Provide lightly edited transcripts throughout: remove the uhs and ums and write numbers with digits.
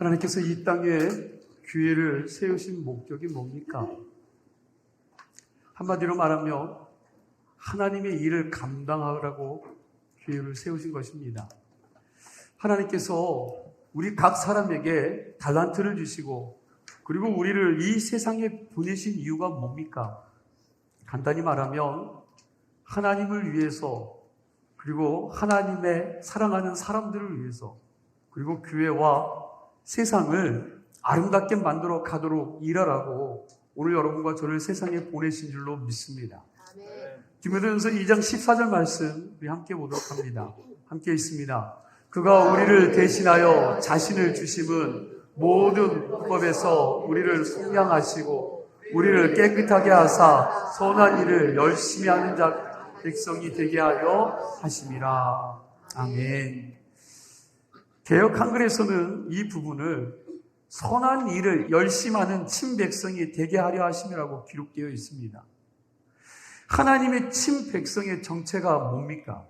하나님께서 이 땅에 교회를 세우신 목적이 뭡니까? 한마디로 말하면 하나님의 일을 감당하라고 교회를 세우신 것입니다. 하나님께서 우리 각 사람에게 달란트를 주시고 그리고 우리를 이 세상에 보내신 이유가 뭡니까? 간단히 말하면 하나님을 위해서, 그리고 하나님의 사랑하는 사람들을 위해서, 그리고 교회와 세상을 아름답게 만들어 가도록 일하라고 오늘 여러분과 저를 세상에 보내신 줄로 믿습니다. 디모데전서 2장 14절 말씀 우리 함께 보도록 합니다. 함께 있습니다. 그가 우리를 대신하여 자신을 주심은 모든 법에서 우리를 속량하시고 우리를 깨끗하게 하사 선한 일을 열심히 하는 자 백성이 되게 하려 하심이라. 아멘. 개역 한글에서는 이 부분을 선한 일을 열심히 하는 친백성이 되게 하려 하심이라고 기록되어 있습니다. 하나님의 친백성의 정체가 뭡니까?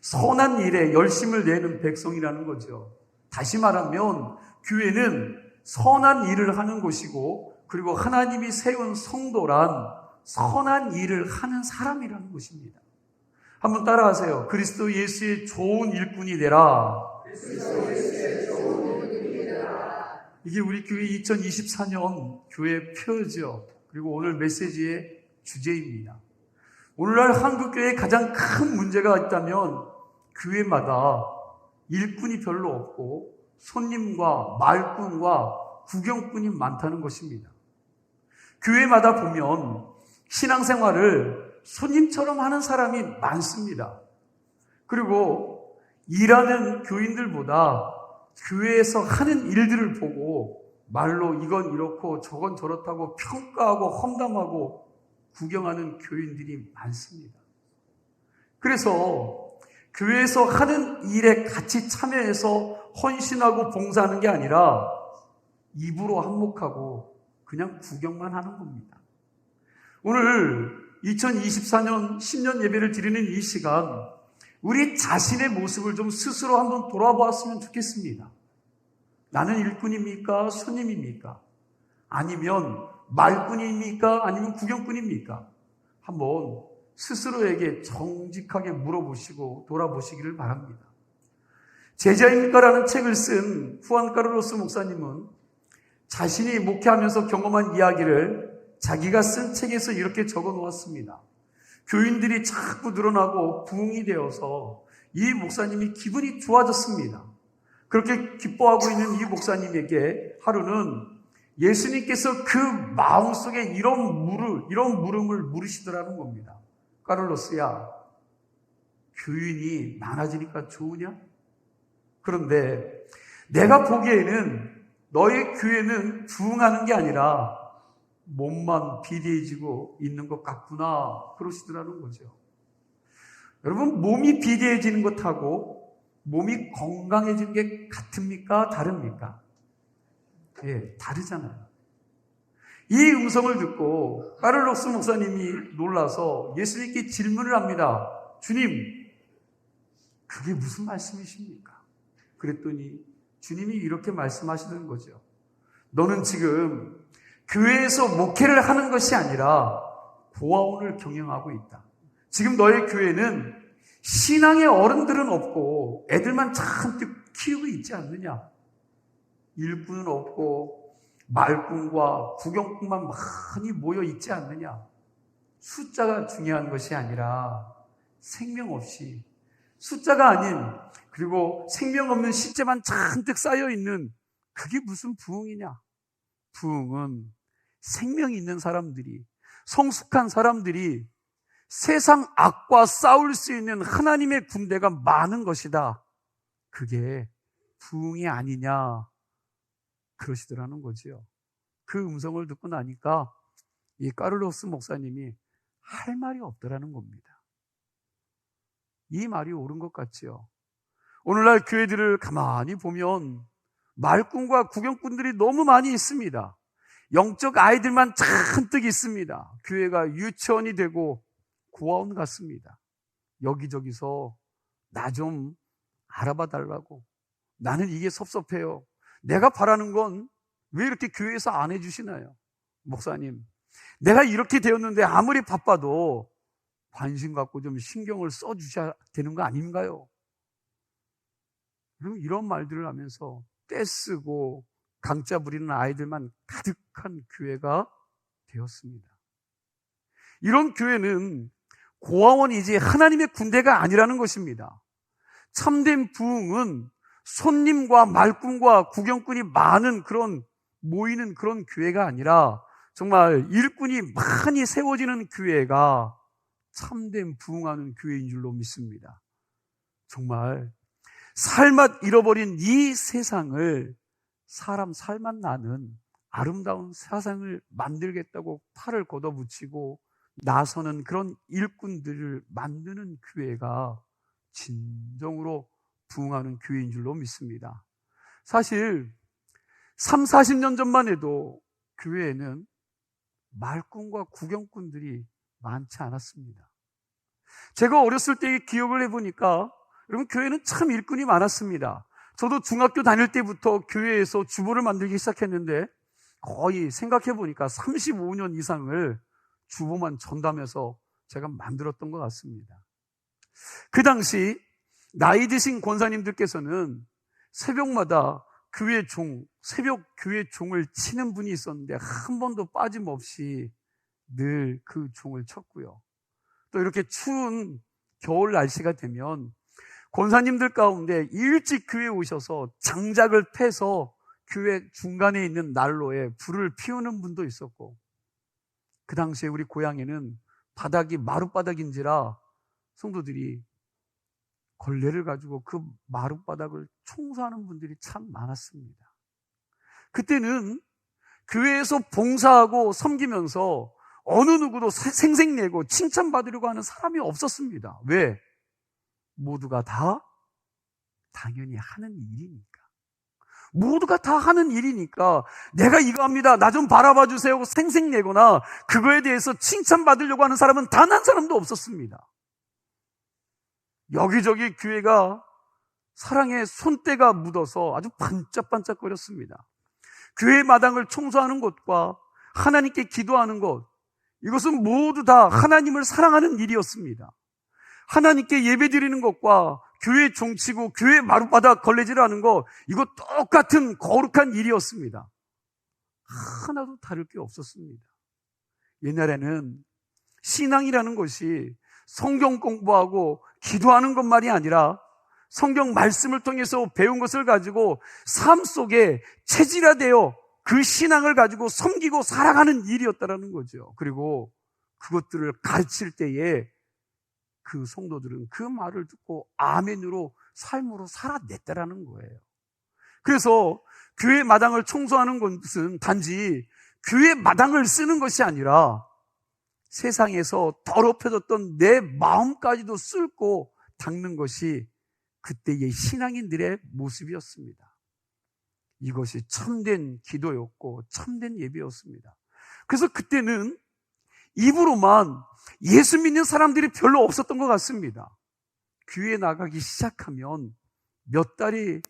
선한 일에 열심을 내는 백성이라는 거죠. 다시 말하면 교회는 선한 일을 하는 곳이고, 그리고 하나님이 세운 성도란 선한 일을 하는 사람이라는 것입니다. 한번 따라하세요. 그리스도 예수의 좋은 일꾼이 되라. 이게 우리 교회 2024년 교회 표죠. 그리고 오늘 메시지의 주제입니다. 오늘날 한국교회에 가장 큰 문제가 있다면 교회마다 일꾼이 별로 없고 손님과 말꾼과 구경꾼이 많다는 것입니다. 교회마다 보면 신앙생활을 손님처럼 하는 사람이 많습니다. 그리고 일하는 교인들보다 교회에서 하는 일들을 보고 말로 이건 이렇고 저건 저렇다고 평가하고 험담하고 구경하는 교인들이 많습니다. 그래서 교회에서 하는 일에 같이 참여해서 헌신하고 봉사하는 게 아니라 입으로 한몫하고 그냥 구경만 하는 겁니다. 오늘 2024년 신년 예배를 드리는 이 시간, 우리 자신의 모습을 좀 스스로 한번 돌아보았으면 좋겠습니다. 나는 일꾼입니까? 손님입니까? 아니면 말꾼입니까? 아니면 구경꾼입니까? 한번 스스로에게 정직하게 물어보시고 돌아보시기를 바랍니다. 제자입니까? 라는 책을 쓴 후안 카를로스 목사님은 자신이 목회하면서 경험한 이야기를 자기가 쓴 책에서 이렇게 적어 놓았습니다. 교인들이 자꾸 늘어나고 부흥이 되어서 이 목사님이 기분이 좋아졌습니다. 그렇게 기뻐하고 있는 이 목사님에게 하루는 예수님께서 그 마음속에 이런 물음을 물으시더라는 겁니다. 카를로스야, 교인이 많아지니까 좋으냐? 그런데 내가 보기에는 너의 교회는 부흥하는 게 아니라 몸만 비대해지고 있는 것 같구나, 그러시더라는 거죠. 여러분, 몸이 비대해지는 것하고 몸이 건강해지는 게 같습니까? 다릅니까? 예, 다르잖아요. 이 음성을 듣고 카를로스 목사님이 놀라서 예수님께 질문을 합니다. 주님, 그게 무슨 말씀이십니까? 그랬더니 주님이 이렇게 말씀하시는 거죠. 너는 지금 교회에서 목회를 하는 것이 아니라 고아원을 경영하고 있다. 지금 너의 교회는 신앙의 어른들은 없고 애들만 잔뜩 키우고 있지 않느냐? 일꾼은 없고 말꾼과 구경꾼만 많이 모여 있지 않느냐? 숫자가 중요한 것이 아니라 생명 없이, 숫자가 아닌, 그리고 생명 없는 시체만 잔뜩 쌓여 있는, 그게 무슨 부흥이냐? 부흥은 생명 있는 사람들이, 성숙한 사람들이 세상 악과 싸울 수 있는 하나님의 군대가 많은 것이다. 그게 부흥이 아니냐, 그러시더라는 거죠. 그 음성을 듣고 나니까 이 카를로스 목사님이 할 말이 없더라는 겁니다. 이 말이 옳은 것 같지요. 오늘날 교회들을 가만히 보면 말꾼과 구경꾼들이 너무 많이 있습니다. 영적 아이들만 잔뜩 있습니다. 교회가 유치원이 되고 고아원 같습니다. 여기저기서 나 좀 알아봐 달라고, 나는 이게 섭섭해요. 내가 바라는 건 왜 이렇게 교회에서 안 해주시나요? 목사님, 내가 이렇게 되었는데 아무리 바빠도 관심 갖고 좀 신경을 써주셔야 되는 거 아닌가요? 그럼 이런 말들을 하면서 떼쓰고 강짜 부리는 아이들만 가득한 교회가 되었습니다. 이런 교회는 고아원이지 하나님의 군대가 아니라는 것입니다. 참된 부흥은 손님과 말꾼과 구경꾼이 많은 그런 모이는 그런 교회가 아니라 정말 일꾼이 많이 세워지는 교회가 참된 부흥하는 교회인 줄로 믿습니다. 정말 살맛 잃어버린 이 세상을 사람 살맛 나는 아름다운 세상을 만들겠다고 팔을 걷어붙이고 나서는 그런 일꾼들을 만드는 교회가 진정으로 부흥하는 교회인 줄로 믿습니다. 사실 3, 40년 전만 해도 교회에는 말꾼과 구경꾼들이 많지 않았습니다. 제가 어렸을 때의 기억을 해보니까 여러분, 교회는 참 일꾼이 많았습니다. 저도 중학교 다닐 때부터 교회에서 주보를 만들기 시작했는데 거의 생각해보니까 35년 이상을 주보만 전담해서 제가 만들었던 것 같습니다. 그 당시 나이 드신 권사님들께서는 새벽마다 새벽 교회 종을 치는 분이 있었는데 한 번도 빠짐없이 늘 그 종을 쳤고요. 또 이렇게 추운 겨울 날씨가 되면 권사님들 가운데 일찍 교회에 오셔서 장작을 패서 교회 중간에 있는 난로에 불을 피우는 분도 있었고, 그 당시에 우리 고향에는 바닥이 마룻바닥인지라 성도들이 걸레를 가지고 그 마룻바닥을 청소하는 분들이 참 많았습니다. 그때는 교회에서 봉사하고 섬기면서 어느 누구도 생색내고 칭찬받으려고 하는 사람이 없었습니다. 왜? 모두가 다 당연히 하는 일이니까. 모두가 다 하는 일이니까 내가 이거 합니다, 나 좀 바라봐 주세요 하고 생색내거나 그거에 대해서 칭찬받으려고 하는 사람은 단 한 사람도 없었습니다. 여기저기 교회가 사랑의 손때가 묻어서 아주 반짝반짝거렸습니다. 교회 마당을 청소하는 것과 하나님께 기도하는 것, 이것은 모두 다 하나님을 사랑하는 일이었습니다. 하나님께 예배드리는 것과 교회 종치고 교회 마룻바닥 걸레질하는 것, 이거 똑같은 거룩한 일이었습니다. 하나도 다를 게 없었습니다. 옛날에는 신앙이라는 것이 성경 공부하고 기도하는 것만이 아니라 성경 말씀을 통해서 배운 것을 가지고 삶 속에 체질화되어 그 신앙을 가지고 섬기고 살아가는 일이었다는 거죠. 그리고 그것들을 가르칠 때에 그 성도들은 그 말을 듣고 아멘으로 삶으로 살아냈다라는 거예요. 그래서 교회 마당을 청소하는 것은 단지 교회 마당을 쓰는 것이 아니라 세상에서 더럽혀졌던 내 마음까지도 쓸고 닦는 것이 그때의 신앙인들의 모습이었습니다. 이것이 참된 기도였고 참된 예배였습니다. 그래서 그때는 입으로만 예수 믿는 사람들이 별로 없었던 것 같습니다. 교회 나가기 시작하면 몇 달이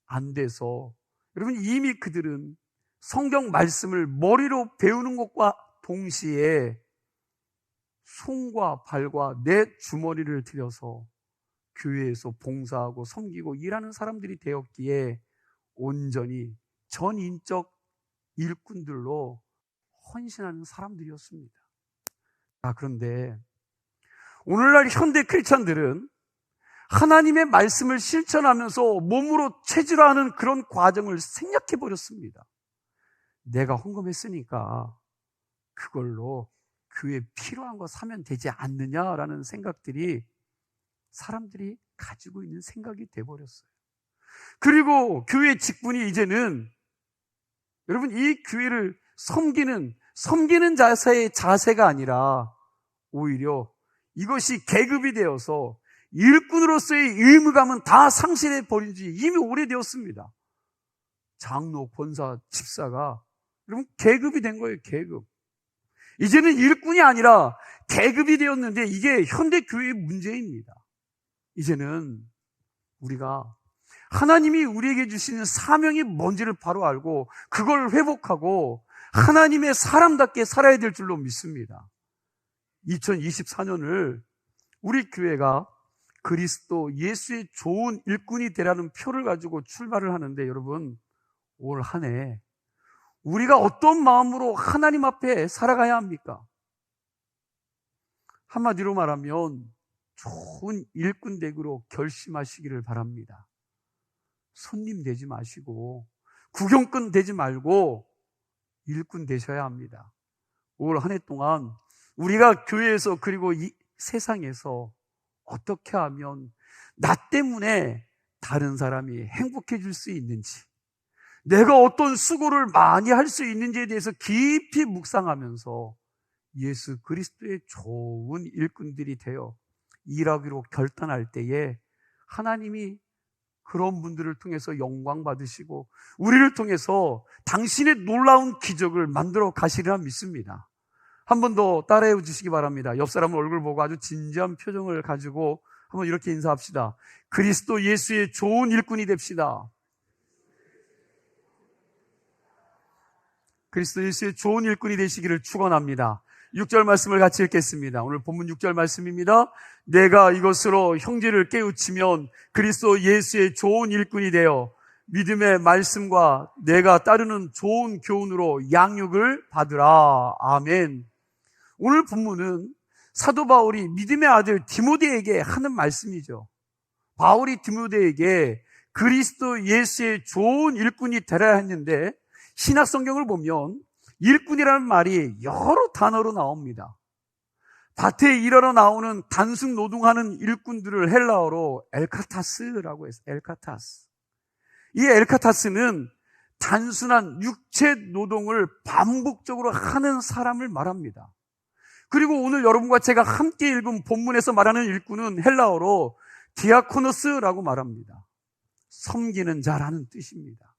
안 돼서 여러분, 이미 그들은 성경 말씀을 머리로 배우는 것과 동시에 손과 발과 내 주머니를 들여서 교회에서 봉사하고 섬기고 일하는 사람들이 되었기에 온전히 전인적 일꾼들로 헌신하는 사람들이었습니다. 그런데 오늘날 현대 크리스찬들은 하나님의 말씀을 실천하면서 몸으로 체질화하는 그런 과정을 생략해버렸습니다. 내가 헌금했으니까 그걸로 교회에 필요한 거 사면 되지 않느냐라는 생각들이 사람들이 가지고 있는 생각이 돼버렸어요. 그리고 교회 직분이 이제는 여러분, 이 교회를 섬기는 자세가 아니라 오히려 이것이 계급이 되어서 일꾼으로서의 의무감은 다 상실해 버린 지 이미 오래되었습니다. 장로, 권사, 집사가 여러분 계급이 된 거예요. 계급. 이제는 일꾼이 아니라 계급이 되었는데 이게 현대 교회의 문제입니다. 이제는 우리가 하나님이 우리에게 주시는 사명이 뭔지를 바로 알고 그걸 회복하고 하나님의 사람답게 살아야 될 줄로 믿습니다. 2024년을 우리 교회가 그리스도 예수의 좋은 일꾼이 되라는 표를 가지고 출발을 하는데, 여러분, 올 한 해 우리가 어떤 마음으로 하나님 앞에 살아가야 합니까? 한마디로 말하면 좋은 일꾼 되기로 결심하시기를 바랍니다. 손님 되지 마시고 구경꾼 되지 말고 일꾼 되셔야 합니다. 올 한 해 동안 우리가 교회에서 그리고 이 세상에서 어떻게 하면 나 때문에 다른 사람이 행복해질 수 있는지, 내가 어떤 수고를 많이 할 수 있는지에 대해서 깊이 묵상하면서 예수 그리스도의 좋은 일꾼들이 되어 일하기로 결단할 때에 하나님이 그런 분들을 통해서 영광 받으시고 우리를 통해서 당신의 놀라운 기적을 만들어 가시리라 믿습니다. 한 번 더 따라해 주시기 바랍니다. 옆 사람 얼굴 보고 아주 진지한 표정을 가지고 한번 이렇게 인사합시다. 그리스도 예수의 좋은 일꾼이 됩시다. 그리스도 예수의 좋은 일꾼이 되시기를 축원합니다. 6절 말씀을 같이 읽겠습니다. 오늘 본문 6절 말씀입니다. 내가 이것으로 형제를 깨우치면 그리스도 예수의 좋은 일꾼이 되어 믿음의 말씀과 내가 따르는 좋은 교훈으로 양육을 받으라. 아멘. 오늘 본문은 사도 바울이 믿음의 아들 디모데에게 하는 말씀이죠. 바울이 디모데에게 그리스도 예수의 좋은 일꾼이 되라 했는데, 신약 성경을 보면 일꾼이라는 말이 여러 단어로 나옵니다. 밭에 일하러 나오는 단순 노동하는 일꾼들을 헬라어로 엘카타스라고 해서 엘카타스. 이 엘카타스는 단순한 육체 노동을 반복적으로 하는 사람을 말합니다. 그리고 오늘 여러분과 제가 함께 읽은 본문에서 말하는 일꾼은 헬라어로 디아코노스라고 말합니다. 섬기는 자라는 뜻입니다.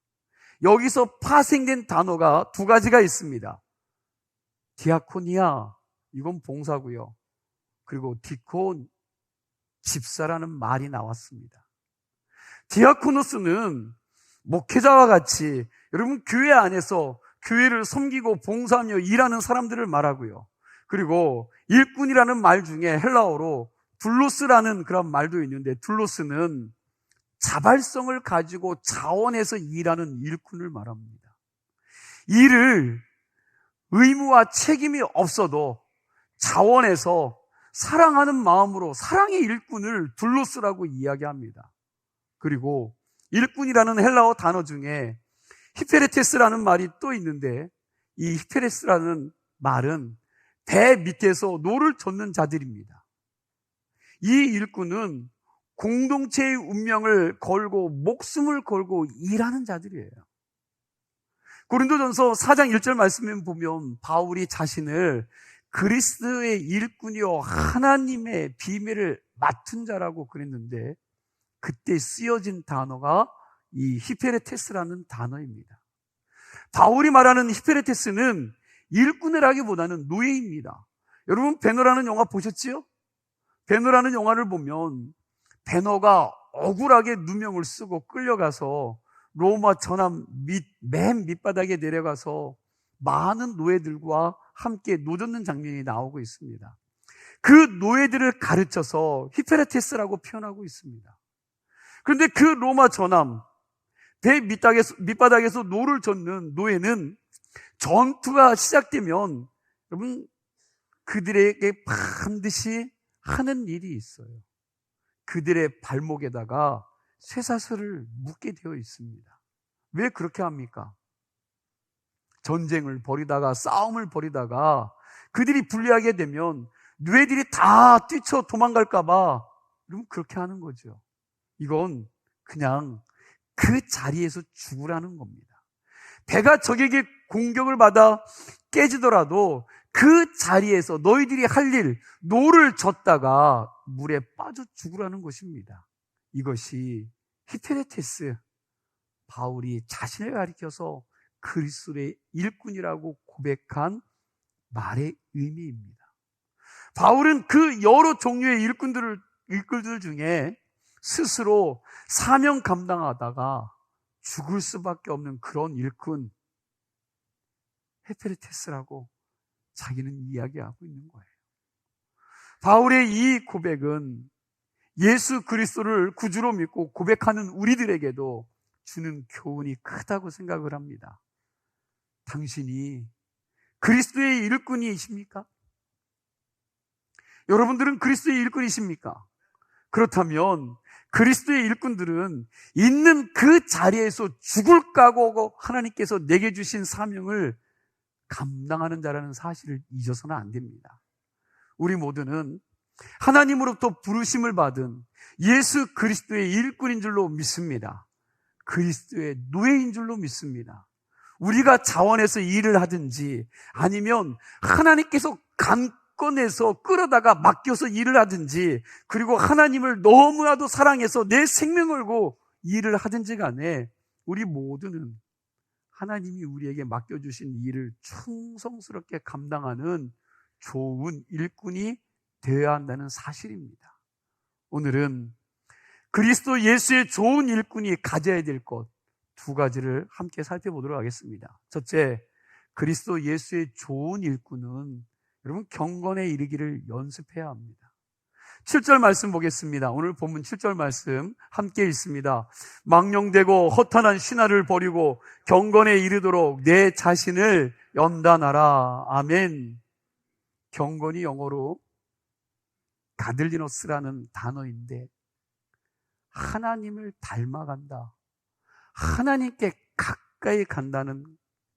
여기서 파생된 단어가 두 가지가 있습니다. 디아코니아, 이건 봉사고요. 그리고 디콘, 집사라는 말이 나왔습니다. 디아코노스는 목회자와 같이 여러분 교회 안에서 교회를 섬기고 봉사하며 일하는 사람들을 말하고요. 그리고 일꾼이라는 말 중에 헬라어로 둘로스라는 그런 말도 있는데, 둘로스는 자발성을 가지고 자원해서 일하는 일꾼을 말합니다. 일을 의무와 책임이 없어도 자원해서 사랑하는 마음으로 사랑의 일꾼을 둘로스라고 이야기합니다. 그리고 일꾼이라는 헬라어 단어 중에 히페레테스라는 말이 또 있는데, 이 히페레스라는 말은 배 밑에서 노를 젓는 자들입니다. 이 일꾼은 공동체의 운명을 걸고 목숨을 걸고 일하는 자들이에요. 고린도전서 4장 1절 말씀에 보면 바울이 자신을 그리스도의 일꾼이요 하나님의 비밀을 맡은 자라고 그랬는데, 그때 쓰여진 단어가 이 히페레테스라는 단어입니다. 바울이 말하는 히페레테스는 일꾼을 하기보다는 노예입니다. 여러분, 배너라는 영화 보셨지요? 배너라는 영화를 보면 배너가 억울하게 누명을 쓰고 끌려가서 로마 전함 맨 밑바닥에 내려가서 많은 노예들과 함께 노젓는 장면이 나오고 있습니다. 그 노예들을 가르쳐서 히페레테스라고 표현하고 있습니다. 그런데 그 로마 전함 배 밑바닥에서 노를 젓는 노예는 전투가 시작되면 여러분 그들에게 반드시 하는 일이 있어요. 그들의 발목에다가 쇠사슬을 묶게 되어 있습니다. 왜 그렇게 합니까? 전쟁을 벌이다가 싸움을 벌이다가 그들이 불리하게 되면 뇌들이 다 뛰쳐 도망갈까 봐 여러분 그렇게 하는 거죠. 이건 그냥 그 자리에서 죽으라는 겁니다. 배가 적에게 공격을 받아 깨지더라도 그 자리에서 너희들이 할 일, 노를 젓다가 물에 빠져 죽으라는 것입니다. 이것이 히페레테스, 바울이 자신을 가리켜서 그리스도의 일꾼이라고 고백한 말의 의미입니다. 바울은 그 여러 종류의 일꾼들 중에 스스로 사명 감당하다가 죽을 수밖에 없는 그런 일꾼 헤페르테스라고 자기는 이야기하고 있는 거예요. 바울의 이 고백은 예수 그리스도를 구주로 믿고 고백하는 우리들에게도 주는 교훈이 크다고 생각을 합니다. 당신이 그리스도의 일꾼이십니까? 여러분들은 그리스도의 일꾼이십니까? 그렇다면 그리스도의 일꾼들은 있는 그 자리에서 죽을 각오고 하나님께서 내게 주신 사명을 감당하는 자라는 사실을 잊어서는 안 됩니다. 우리 모두는 하나님으로부터 부르심을 받은 예수 그리스도의 일꾼인 줄로 믿습니다. 그리스도의 노예인 줄로 믿습니다. 우리가 자원해서 일을 하든지 아니면 하나님께서 강권해서 끌어다가 맡겨서 일을 하든지, 그리고 하나님을 너무나도 사랑해서 내 생명 걸고 일을 하든지 간에 우리 모두는 하나님이 우리에게 맡겨주신 일을 충성스럽게 감당하는 좋은 일꾼이 되어야 한다는 사실입니다. 오늘은 그리스도 예수의 좋은 일꾼이 가져야 될 것 두 가지를 함께 살펴보도록 하겠습니다. 첫째, 그리스도 예수의 좋은 일꾼은 여러분 경건에 이르기를 연습해야 합니다. 7절 말씀 보겠습니다. 오늘 본문 7절 말씀 함께 읽습니다. 망령되고 허탄한 신화를 버리고 경건에 이르도록 내 자신을 연단하라. 아멘. 경건이 영어로 가들리노스라는 단어인데 하나님을 닮아간다, 하나님께 가까이 간다는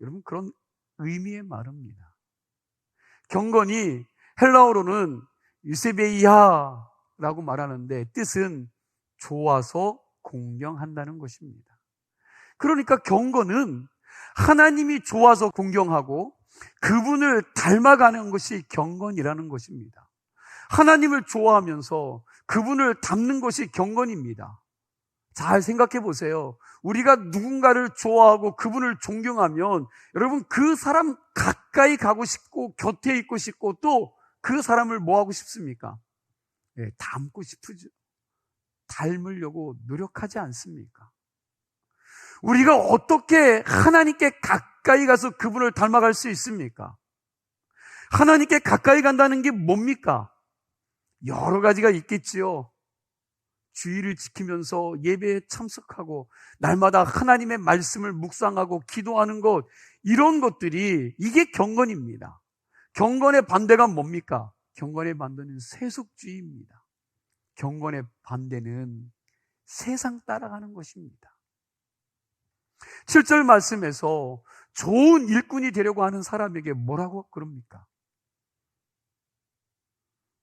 여러분 그런 의미의 말입니다. 경건이 헬라어로는 유세베이아라고 말하는데 뜻은 좋아서 공경한다는 것입니다. 그러니까 경건은 하나님이 좋아서 공경하고 그분을 닮아가는 것이 경건이라는 것입니다. 하나님을 좋아하면서 그분을 닮는 것이 경건입니다. 잘 생각해 보세요. 우리가 누군가를 좋아하고 그분을 존경하면 여러분 그 사람 가까이 가고 싶고 곁에 있고 싶고 또 그 사람을 뭐 하고 싶습니까? 네, 닮고 싶으죠. 닮으려고 노력하지 않습니까? 우리가 어떻게 하나님께 가까이 가서 그분을 닮아갈 수 있습니까? 하나님께 가까이 간다는 게 뭡니까? 여러 가지가 있겠지요. 주의를 지키면서 예배에 참석하고 날마다 하나님의 말씀을 묵상하고 기도하는 것, 이런 것들이 이게 경건입니다. 경건의 반대가 뭡니까? 경건의 반대는 세속주의입니다. 경건의 반대는 세상 따라가는 것입니다. 7절 말씀에서 좋은 일꾼이 되려고 하는 사람에게 뭐라고 그럽니까?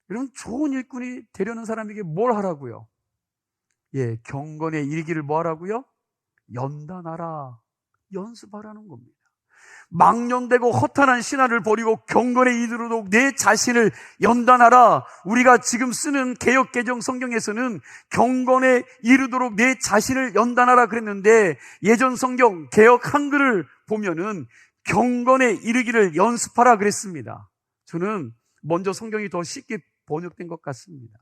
여러분, 좋은 일꾼이 되려는 사람에게 뭘 하라고요? 예, 경건에 이르기를 뭐 하라고요? 연단하라, 연습하라는 겁니다. 망령되고 허탄한 신화를 버리고 경건에 이르도록 내 자신을 연단하라. 우리가 지금 쓰는 개역개정 성경에서는 경건에 이르도록 내 자신을 연단하라 그랬는데, 예전 성경 개역 한글을 보면은 경건에 이르기를 연습하라 그랬습니다. 저는 먼저 성경이 더 쉽게 번역된 것 같습니다.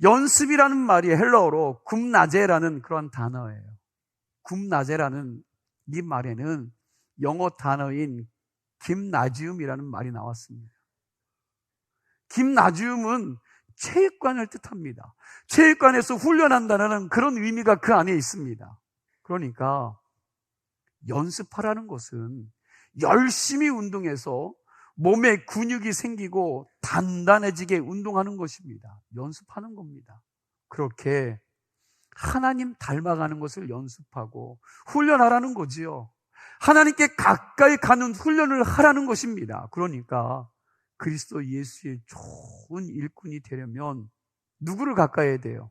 연습이라는 말이 헬라어로 굼나제라는 그런 단어예요. 굼나제라는 이 말에는 영어 단어인 김나지움이라는 말이 나왔습니다. 김나지움은 체육관을 뜻합니다. 체육관에서 훈련한다는 그런 의미가 그 안에 있습니다. 그러니까 연습하라는 것은 열심히 운동해서 몸에 근육이 생기고 단단해지게 운동하는 것입니다. 연습하는 겁니다. 그렇게 하나님 닮아가는 것을 연습하고 훈련하라는 거지요. 하나님께 가까이 가는 훈련을 하라는 것입니다. 그러니까 그리스도 예수의 좋은 일꾼이 되려면 누구를 가까이 해야 돼요?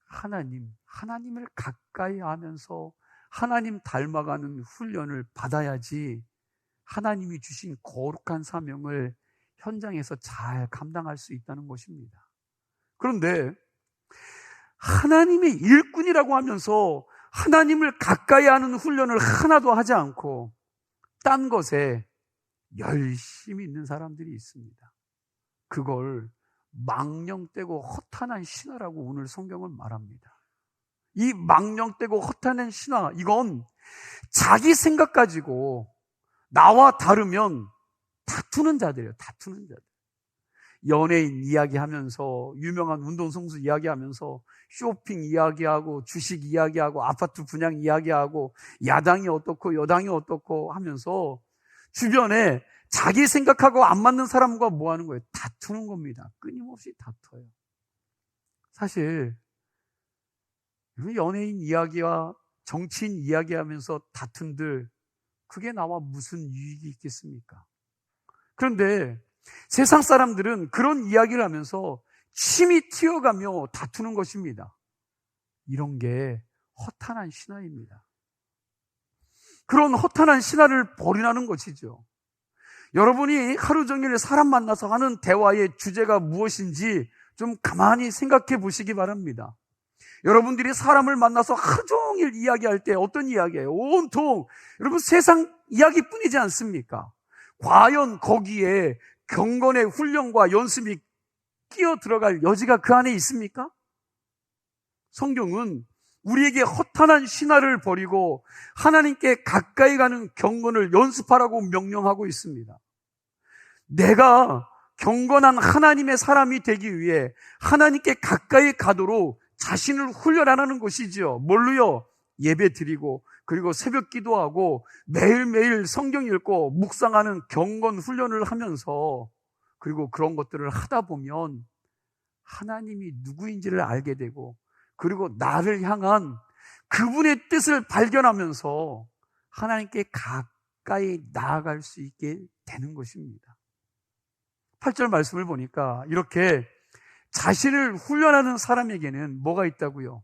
하나님을 가까이 하면서 하나님 닮아가는 훈련을 받아야지 하나님이 주신 거룩한 사명을 현장에서 잘 감당할 수 있다는 것입니다. 그런데 하나님의 일꾼이라고 하면서 하나님을 가까이 하는 훈련을 하나도 하지 않고 딴 것에 열심히 있는 사람들이 있습니다. 그걸 망령되고 허탄한 신화라고 오늘 성경은 말합니다. 이 망령되고 허탄한 신화, 이건 자기 생각 가지고 나와 다르면 다투는 자들이에요. 다투는 자들. 연예인 이야기하면서, 유명한 운동선수 이야기하면서, 쇼핑 이야기하고, 주식 이야기하고, 아파트 분양 이야기하고, 야당이 어떻고 여당이 어떻고 하면서 주변에 자기 생각하고 안 맞는 사람과 뭐 하는 거예요? 다투는 겁니다. 끊임없이 다퉈요. 사실 연예인 이야기와 정치인 이야기하면서 다툰들, 그게 나와 무슨 유익이 있겠습니까? 그런데 세상 사람들은 그런 이야기를 하면서 침이 튀어가며 다투는 것입니다. 이런 게 허탄한 신화입니다. 그런 허탄한 신화를 버리라는 것이죠. 여러분이 하루 종일 사람 만나서 하는 대화의 주제가 무엇인지 좀 가만히 생각해 보시기 바랍니다. 여러분들이 사람을 만나서 하루 종일 이야기할 때 어떤 이야기예요? 온통 여러분 세상 이야기뿐이지 않습니까? 과연 거기에 경건의 훈련과 연습이 끼어 들어갈 여지가 그 안에 있습니까? 성경은 우리에게 허탄한 신화를 버리고 하나님께 가까이 가는 경건을 연습하라고 명령하고 있습니다. 내가 경건한 하나님의 사람이 되기 위해 하나님께 가까이 가도록 자신을 훈련하라는 것이지요. 뭘로요? 예배 드리고, 그리고 새벽 기도하고, 매일매일 성경 읽고 묵상하는 경건 훈련을 하면서, 그리고 그런 것들을 하다 보면 하나님이 누구인지를 알게 되고, 그리고 나를 향한 그분의 뜻을 발견하면서 하나님께 가까이 나아갈 수 있게 되는 것입니다. 8절 말씀을 보니까 이렇게 자신을 훈련하는 사람에게는 뭐가 있다고요?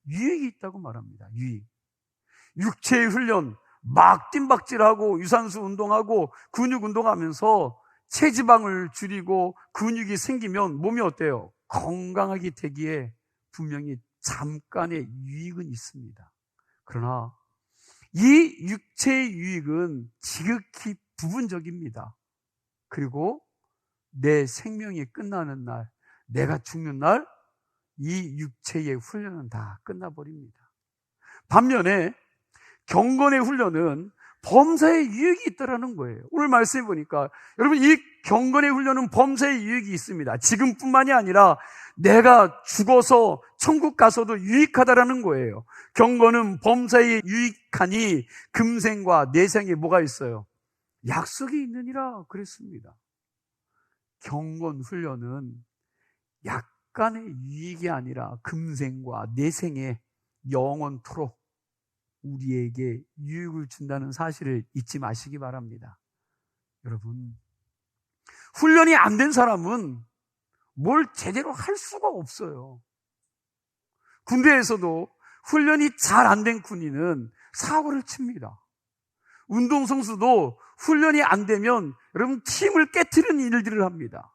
유익이 있다고 말합니다. 유익. 육체의 훈련, 막 뜀박질하고 유산소 운동하고 근육 운동하면서 체지방을 줄이고 근육이 생기면 몸이 어때요? 건강하게 되기에 분명히 잠깐의 유익은 있습니다. 그러나 이 육체의 유익은 지극히 부분적입니다. 그리고 내 생명이 끝나는 날, 내가 죽는 날, 이 육체의 훈련은 다 끝나버립니다. 반면에 경건의 훈련은 범사에 유익이 있다는 거예요. 오늘 말씀해 보니까 여러분, 이 경건의 훈련은 범사에 유익이 있습니다. 지금뿐만이 아니라 내가 죽어서 천국 가서도 유익하다라는 거예요. 경건은 범사에 유익하니 금생과 내생에 뭐가 있어요? 약속이 있느니라 그랬습니다. 경건 훈련은 약간의 유익이 아니라 금생과 내생에 영원토록 우리에게 유익을 준다는 사실을 잊지 마시기 바랍니다. 여러분, 훈련이 안 된 사람은 뭘 제대로 할 수가 없어요. 군대에서도 훈련이 잘 안 된 군인은 사고를 칩니다. 운동선수도 훈련이 안 되면 여러분 팀을 깨트리는 일들을 합니다.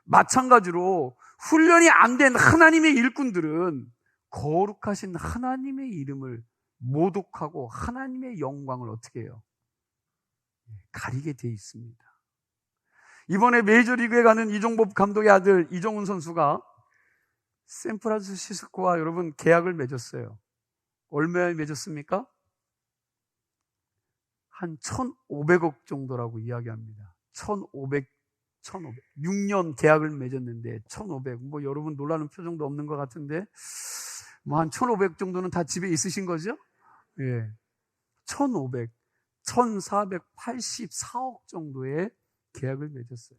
마찬가지로 훈련이 안 된 하나님의 일꾼들은 거룩하신 하나님의 이름을 모독하고 하나님의 영광을 어떻게 해요? 가리게 돼 있습니다. 이번에 메이저리그에 가는 이종범 감독의 아들 이정훈 선수가 샌프란시스코와 여러분 계약을 맺었어요. 얼마에 맺었습니까? 한 1,500억 정도라고 이야기합니다. 1,500. 6년 계약을 맺었는데 1,500. 뭐 여러분 놀라는 표정도 없는 것 같은데 뭐 한 1,500 정도는 다 집에 있으신 거죠? 예. 1,500. 1,484억 정도의 계약을 맺었어요.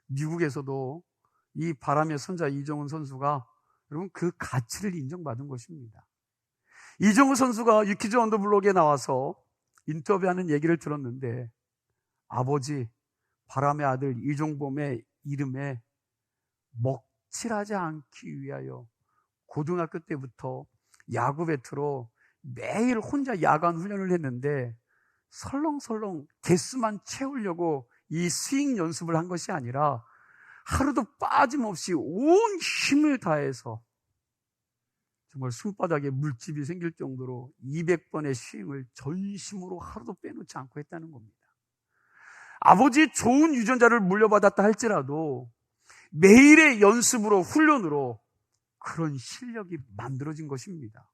미국에서도 이 바람의 손자 이정훈 선수가 여러분 그 가치를 인정받은 것입니다. 이정훈 선수가 유키즈 언더블록에 나와서 인터뷰하는 얘기를 들었는데, 아버지 바람의 아들 이종범의 이름에 먹칠하지 않기 위하여 고등학교 때부터 야구 배트로 매일 혼자 야간 훈련을 했는데 설렁설렁 개수만 채우려고 이 스윙 연습을 한 것이 아니라 하루도 빠짐없이 온 힘을 다해서 정말 손바닥에 물집이 생길 정도로 200번의 스윙을 전심으로 하루도 빼놓지 않고 했다는 겁니다. 아버지의 좋은 유전자를 물려받았다 할지라도 매일의 연습으로, 훈련으로 그런 실력이 만들어진 것입니다.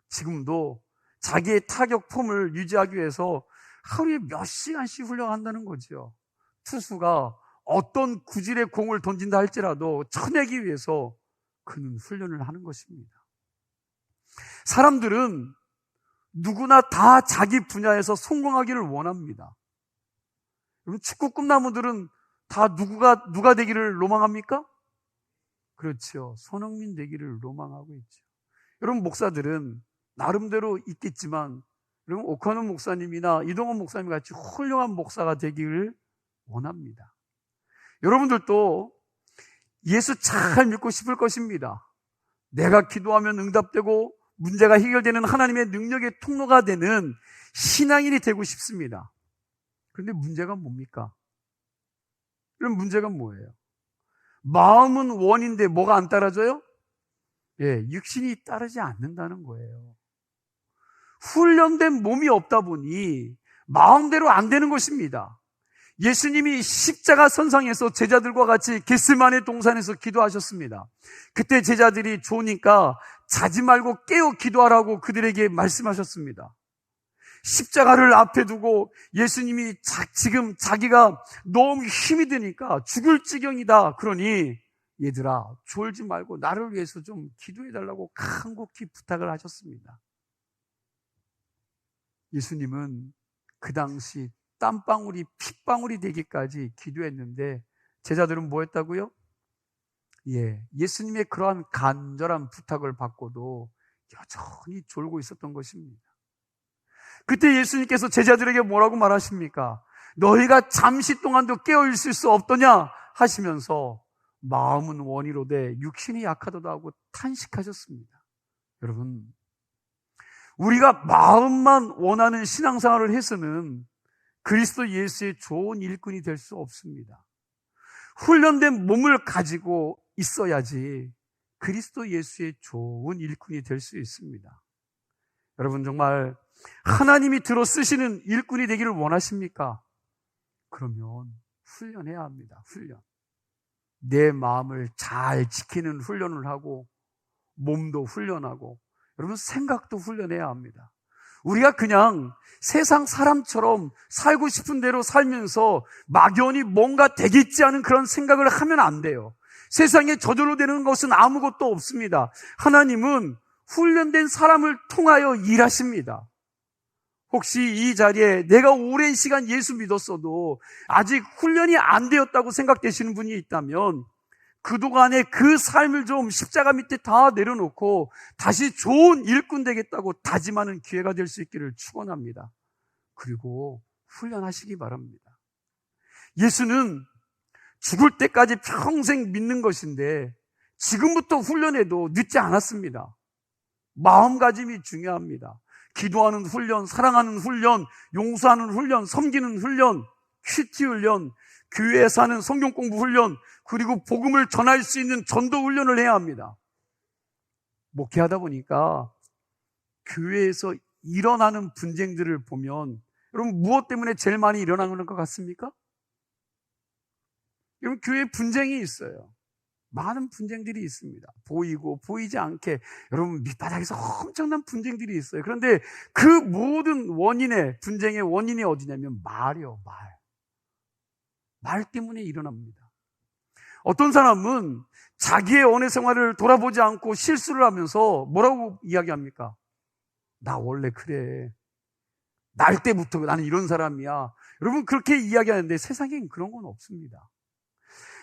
지금도 자기의 타격 폼을 유지하기 위해서 하루에 몇 시간씩 훈련한다는 거죠. 투수가 어떤 구질의 공을 던진다 할지라도 쳐내기 위해서 그는 훈련을 하는 것입니다. 사람들은 누구나 다 자기 분야에서 성공하기를 원합니다. 여러분, 축구 꿈나무들은 다 누가 되기를 로망합니까? 그렇죠. 손흥민 되기를 로망하고 있죠. 여러분, 목사들은 나름대로 있겠지만, 여러분, 오카노 목사님이나 이동원 목사님 같이 훌륭한 목사가 되기를 원합니다. 여러분들도 예수 잘 믿고 싶을 것입니다. 내가 기도하면 응답되고 문제가 해결되는 하나님의 능력의 통로가 되는 신앙인이 되고 싶습니다. 그런데 문제가 뭡니까? 그럼 문제가 뭐예요? 마음은 원인데 뭐가 안 따라줘요? 육신이 따르지 않는다는 거예요. 훈련된 몸이 없다 보니 마음대로 안 되는 것입니다. 예수님이 십자가 선상에서 제자들과 같이 겟세마네 동산에서 기도하셨습니다. 그때 제자들이 좋으니까 자지 말고 깨어 기도하라고 그들에게 말씀하셨습니다. 십자가를 앞에 두고 예수님이 지금 자기가 너무 힘이 드니까 죽을 지경이다. 그러니 얘들아, 졸지 말고 나를 위해서 좀 기도해달라고 간곡히 부탁을 하셨습니다. 예수님은 그 당시 땀방울이 핏방울이 되기까지 기도했는데 제자들은 뭐 했다고요? 예수님의 그러한 간절한 부탁을 받고도 여전히 졸고 있었던 것입니다. 그때 예수님께서 제자들에게 뭐라고 말하십니까? 너희가 잠시 동안도 깨어 있을 수 없더냐 하시면서 마음은 원이로되 육신이 약하도다 하고 탄식하셨습니다. 여러분, 우리가 마음만 원하는 신앙생활을 해서는 그리스도 예수의 좋은 일꾼이 될 수 없습니다. 훈련된 몸을 가지고 있어야지 그리스도 예수의 좋은 일꾼이 될 수 있습니다. 여러분, 정말 하나님이 들어 쓰시는 일꾼이 되기를 원하십니까? 그러면 훈련해야 합니다. 훈련. 내 마음을 잘 지키는 훈련을 하고 몸도 훈련하고 여러분 생각도 훈련해야 합니다. 우리가 그냥 세상 사람처럼 살고 싶은 대로 살면서 막연히 뭔가 되겠지 않은 그런 생각을 하면 안 돼요. 세상에 저절로 되는 것은 아무것도 없습니다. 하나님은 훈련된 사람을 통하여 일하십니다. 혹시 이 자리에 내가 오랜 시간 예수 믿었어도 아직 훈련이 안 되었다고 생각되시는 분이 있다면 그동안의 그 삶을 좀 십자가 밑에 다 내려놓고 다시 좋은 일꾼 되겠다고 다짐하는 기회가 될 수 있기를 축원합니다. 그리고 훈련하시기 바랍니다. 예수는 죽을 때까지 평생 믿는 것인데 지금부터 훈련해도 늦지 않았습니다. 마음가짐이 중요합니다. 기도하는 훈련, 사랑하는 훈련, 용서하는 훈련, 섬기는 훈련, 큐티 훈련, 교회에서 하는 성경 공부 훈련, 그리고 복음을 전할 수 있는 전도 훈련을 해야 합니다. 목회하다 보니까 교회에서 일어나는 분쟁들을 보면 여러분 무엇 때문에 제일 많이 일어나는 것 같습니까? 여러분 교회에 분쟁이 있어요. 많은 분쟁들이 있습니다. 보이고 보이지 않게 여러분 밑바닥에서 엄청난 분쟁들이 있어요. 그런데 그 모든 분쟁의 원인이 어디냐면 말이요. 말 때문에 일어납니다. 어떤 사람은 자기의 연애 생활을 돌아보지 않고 실수를 하면서 뭐라고 이야기합니까? 나 원래 그래. 날 때부터 나는 이런 사람이야. 여러분 그렇게 이야기하는데 세상엔 그런 건 없습니다.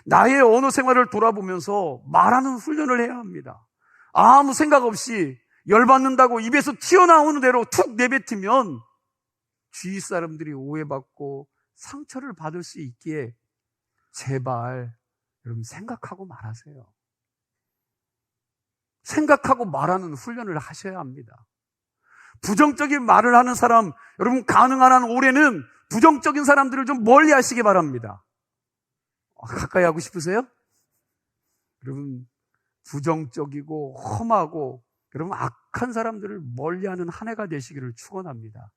나의 언어 생활을 돌아보면서 말하는 훈련을 해야 합니다. 아무 생각 없이 열받는다고 입에서 튀어나오는 대로 툭 내뱉으면 주위 사람들이 오해받고 상처를 받을 수 있기에 제발 여러분 생각하고 말하세요. 생각하고 말하는 훈련을 하셔야 합니다. 부정적인 말을 하는 사람, 여러분 가능한 한 올해는 부정적인 사람들을 좀 멀리 하시기 바랍니다. 가까이 하고 싶으세요? 여러분 부정적이고 험하고 여러분 악한 사람들을 멀리하는 한 해가 되시기를 축원합니다.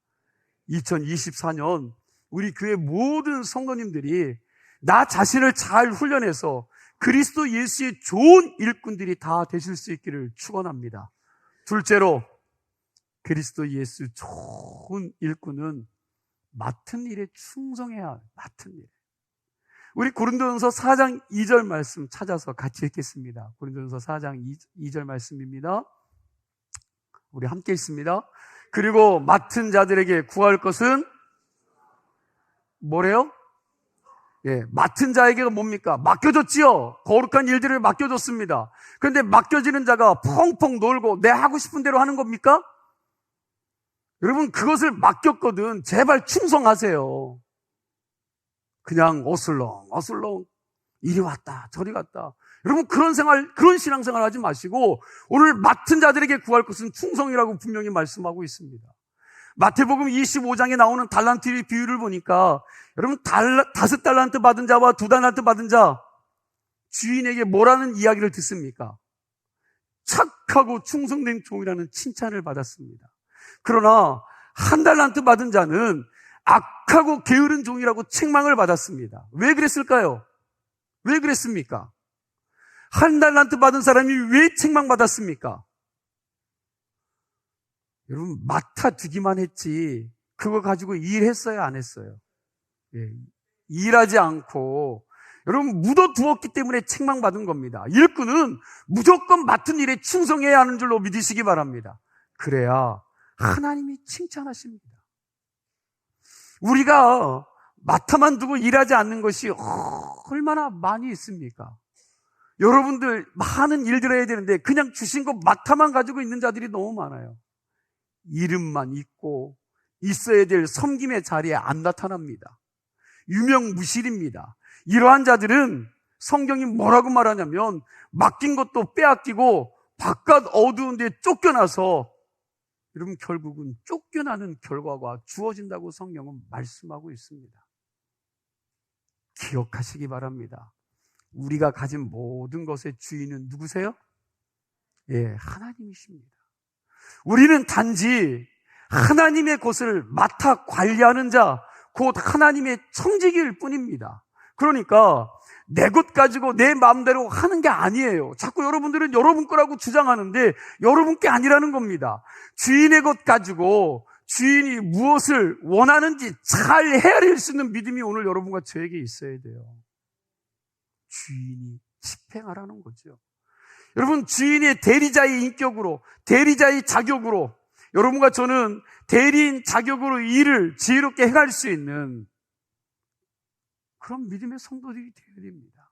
2024년 우리 교회 모든 성도님들이 나 자신을 잘 훈련해서 그리스도 예수의 좋은 일꾼들이 다 되실 수 있기를 축원합니다. 둘째로, 그리스도 예수 좋은 일꾼은 맡은 일에 충성해야 해요. 맡은 일. 우리 고린도전서 4장 2절 말씀 찾아서 같이 읽겠습니다. 고린도전서 4장 2절 말씀입니다. 우리 함께 읽습니다. 그리고 맡은 자들에게 구할 것은 뭐래요? 예, 맡은 자에게가 뭡니까? 맡겨졌지요. 거룩한 일들을 맡겨줬습니다. 그런데 맡겨지는 자가 펑펑 놀고 내 하고 싶은 대로 하는 겁니까? 여러분, 그것을 맡겼거든 제발 충성하세요. 그냥 어슬렁 이리 왔다 저리 갔다. 여러분, 그런 신앙생활 하지 마시고 오늘 맡은 자들에게 구할 것은 충성이라고 분명히 말씀하고 있습니다. 마태복음 25장에 나오는 달란트의 비유를 보니까 여러분, 5달란트 받은 자와 2달란트 받은 자 주인에게 뭐라는 이야기를 듣습니까? 착하고 충성된 종이라는 칭찬을 받았습니다. 그러나 1달란트 받은 자는 악하고 게으른 종이라고 책망을 받았습니다. 왜 그랬을까요? 왜 그랬습니까? 1달란트 받은 사람이 왜 책망받았습니까? 여러분, 맡아두기만 했지 그거 가지고 일했어요, 안 했어요? 예, 일하지 않고 여러분 묻어두었기 때문에 책망받은 겁니다. 일꾼은 무조건 맡은 일에 충성해야 하는 줄로 믿으시기 바랍니다. 그래야 하나님이 칭찬하십니다. 우리가 맡아만 두고 일하지 않는 것이 얼마나 많이 있습니까? 여러분들 많은 일들 해야 되는데 그냥 주신 거 맡아만 가지고 있는 자들이 너무 많아요. 이름만 있고 있어야 될 섬김의 자리에 안 나타납니다. 유명무실입니다. 이러한 자들은 성경이 뭐라고 말하냐면 맡긴 것도 빼앗기고 바깥 어두운 데 쫓겨나서 여러분 결국은 쫓겨나는 결과가 주어진다고 성경은 말씀하고 있습니다. 기억하시기 바랍니다. 우리가 가진 모든 것의 주인은 누구세요? 예, 하나님이십니다. 우리는 단지 하나님의 것을 맡아 관리하는 자, 곧 하나님의 청지기일 뿐입니다. 그러니까 내 것 가지고 내 마음대로 하는 게 아니에요. 자꾸 여러분들은 여러분 거라고 주장하는데 여러분 게 아니라는 겁니다. 주인의 것 가지고 주인이 무엇을 원하는지 잘 헤아릴 수 있는 믿음이 오늘 여러분과 저에게 있어야 돼요. 주인이 집행하라는 거죠. 여러분, 주인의 대리자의 인격으로, 대리자의 자격으로 여러분과 저는 대리인 자격으로 일을 지혜롭게 행할 수 있는 그런 믿음의 성도들이 되어야 됩니다.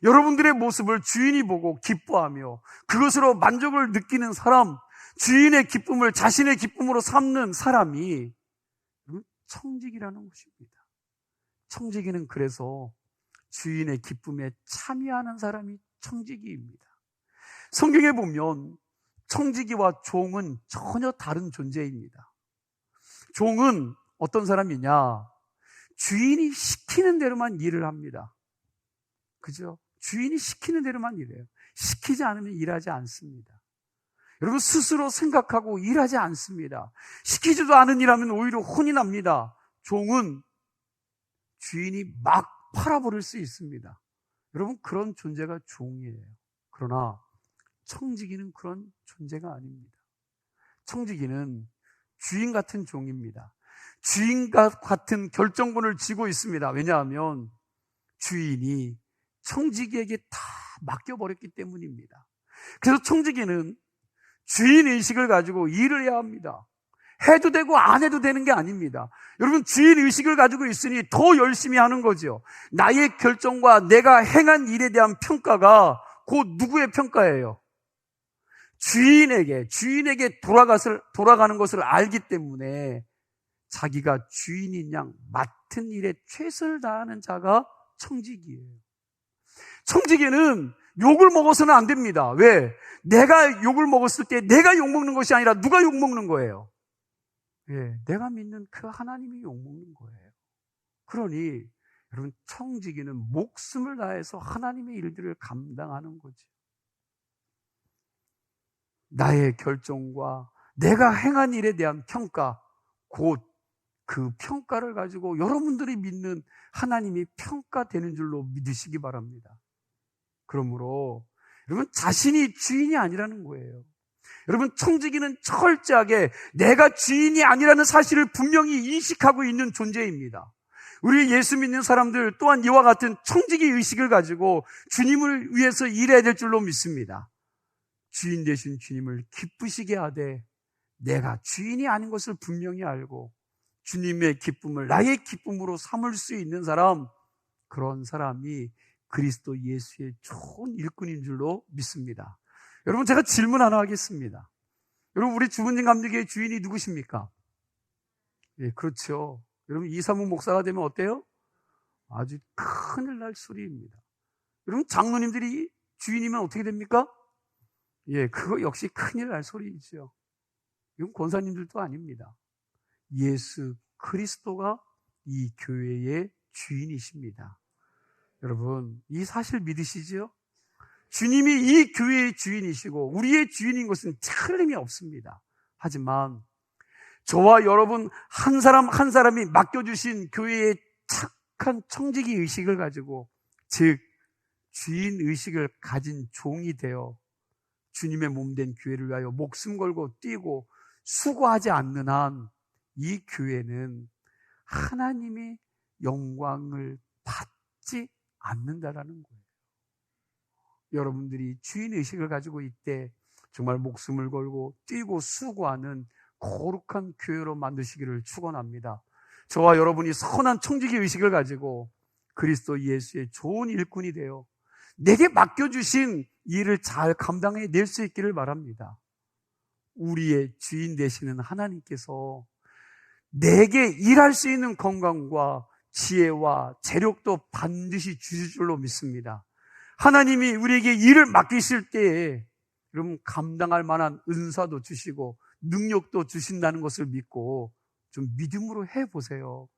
여러분들의 모습을 주인이 보고 기뻐하며 그것으로 만족을 느끼는 사람, 주인의 기쁨을 자신의 기쁨으로 삼는 사람이 청지기라는 것입니다. 청지기는 그래서 주인의 기쁨에 참여하는 사람이 청지기입니다. 성경에 보면 청지기와 종은 전혀 다른 존재입니다. 종은 어떤 사람이냐? 주인이 시키는 대로만 일을 합니다. 그죠? 주인이 시키는 대로만 일해요. 시키지 않으면 일하지 않습니다. 여러분, 스스로 생각하고 일하지 않습니다. 시키지도 않은 일하면 오히려 혼이 납니다. 종은 주인이 막 팔아버릴 수 있습니다. 여러분, 그런 존재가 종이에요. 그러나 청지기는 그런 존재가 아닙니다. 청지기는 주인 같은 종입니다. 주인과 같은 결정권을 쥐고 있습니다. 왜냐하면 주인이 청지기에게 다 맡겨버렸기 때문입니다. 그래서 청지기는 주인의식을 가지고 일을 해야 합니다. 해도 되고 안 해도 되는 게 아닙니다. 여러분, 주인의식을 가지고 있으니 더 열심히 하는 거죠. 나의 결정과 내가 행한 일에 대한 평가가 곧 누구의 평가예요? 주인에게 돌아가는 것을 알기 때문에 자기가 주인인 양 맡은 일에 최선을 다하는 자가 청지기예요. 청지기는 욕을 먹어서는 안 됩니다. 왜? 내가 욕을 먹었을 때 내가 욕먹는 것이 아니라 누가 욕먹는 거예요? 예, 내가 믿는 그 하나님이 욕먹는 거예요. 그러니 여러분, 청지기는 목숨을 다해서 하나님의 일들을 감당하는 거죠. 나의 결정과 내가 행한 일에 대한 평가, 곧 그 평가를 가지고 여러분들이 믿는 하나님이 평가되는 줄로 믿으시기 바랍니다. 그러므로 여러분, 자신이 주인이 아니라는 거예요. 여러분, 청지기는 철저하게 내가 주인이 아니라는 사실을 분명히 인식하고 있는 존재입니다. 우리 예수 믿는 사람들 또한 이와 같은 청지기 의식을 가지고 주님을 위해서 일해야 될 줄로 믿습니다. 주인 되신 주님을 기쁘시게 하되 내가 주인이 아닌 것을 분명히 알고 주님의 기쁨을 나의 기쁨으로 삼을 수 있는 사람, 그런 사람이 그리스도 예수의 좋은 일꾼인 줄로 믿습니다. 여러분, 제가 질문 하나 하겠습니다. 여러분, 우리 주문진 감리교의 주인이 누구십니까? 예, 그렇죠. 여러분, 이사무 목사가 되면 어때요? 아주 큰일 날 소리입니다. 여러분, 장로님들이 주인이면 어떻게 됩니까? 예, 그거 역시 큰일 날 소리이죠. 이건 권사님들도 아닙니다. 예수 그리스도가 이 교회의 주인이십니다. 여러분, 이 사실 믿으시죠? 주님이 이 교회의 주인이시고 우리의 주인인 것은 틀림이 없습니다. 하지만 저와 여러분 한 사람 한 사람이 맡겨주신 교회의 착한 청지기 의식을 가지고, 즉 주인 의식을 가진 종이 되어 주님의 몸된 교회를 위하여 목숨 걸고 뛰고 수고하지 않는 한 이 교회는 하나님의 영광을 받지 않는다라는 거예요. 여러분들이 주인의식을 가지고 이때 정말 목숨을 걸고 뛰고 수고하는 거룩한 교회로 만드시기를 축원합니다. 저와 여러분이 선한 청지기 의식을 가지고 그리스도 예수의 좋은 일꾼이 되어 내게 맡겨주신 일을 잘 감당해낼 수 있기를 바랍니다. 우리의 주인 되시는 하나님께서 내게 일할 수 있는 건강과 지혜와 재력도 반드시 주실 줄로 믿습니다. 하나님이 우리에게 일을 맡기실 때에 여러분 감당할 만한 은사도 주시고 능력도 주신다는 것을 믿고 좀 믿음으로 해보세요.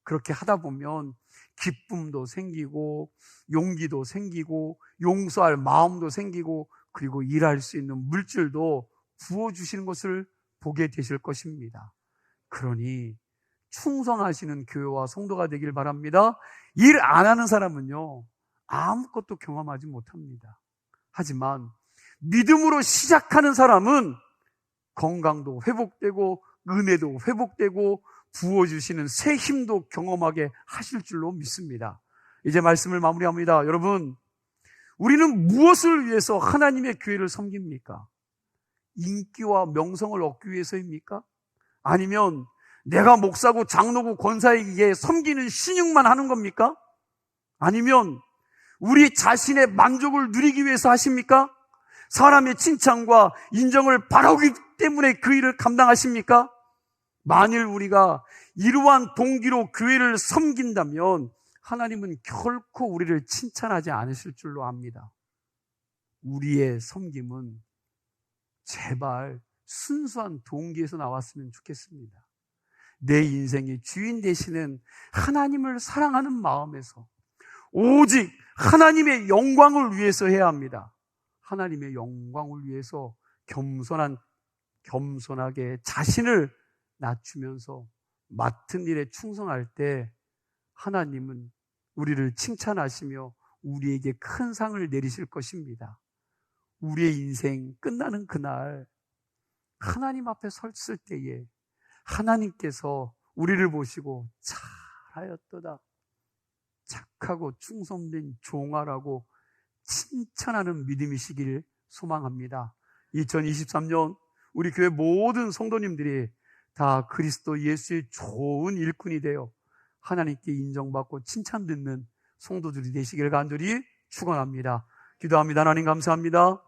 그렇게 하다 보면 기쁨도 생기고 용기도 생기고 용서할 마음도 생기고 그리고 일할 수 있는 물질도 부어주시는 것을 보게 되실 것입니다. 그러니 충성하시는 교회와 성도가 되길 바랍니다. 일 안 하는 사람은요 아무것도 경험하지 못합니다. 하지만 믿음으로 시작하는 사람은 건강도 회복되고 은혜도 회복되고 부어주시는 새 힘도 경험하게 하실 줄로 믿습니다. 이제 말씀을 마무리합니다. 여러분, 우리는 무엇을 위해서 하나님의 교회를 섬깁니까? 인기와 명성을 얻기 위해서입니까? 아니면 내가 목사고 장로고 권사에게 섬기는 신용만 하는 겁니까? 아니면 우리 자신의 만족을 누리기 위해서 하십니까? 사람의 칭찬과 인정을 바라기 때문에 그 일을 감당하십니까? 만일 우리가 이러한 동기로 교회를 섬긴다면 하나님은 결코 우리를 칭찬하지 않으실 줄로 압니다. 우리의 섬김은 제발 순수한 동기에서 나왔으면 좋겠습니다. 내 인생의 주인 되시는 하나님을 사랑하는 마음에서 오직 하나님의 영광을 위해서 해야 합니다. 하나님의 영광을 위해서 겸손하게 자신을 낮추면서 맡은 일에 충성할 때 하나님은 우리를 칭찬하시며 우리에게 큰 상을 내리실 것입니다. 우리의 인생 끝나는 그날 하나님 앞에 섰을 때에 하나님께서 우리를 보시고 잘하였도다, 착하고 충성된 종아라고 칭찬하는 믿음이시길 소망합니다. 2023년 우리 교회 모든 성도님들이 다 그리스도 예수의 좋은 일꾼이 되어 하나님께 인정받고 칭찬 듣는 성도들이 되시길 간절히 축원합니다. 기도합니다. 하나님 감사합니다.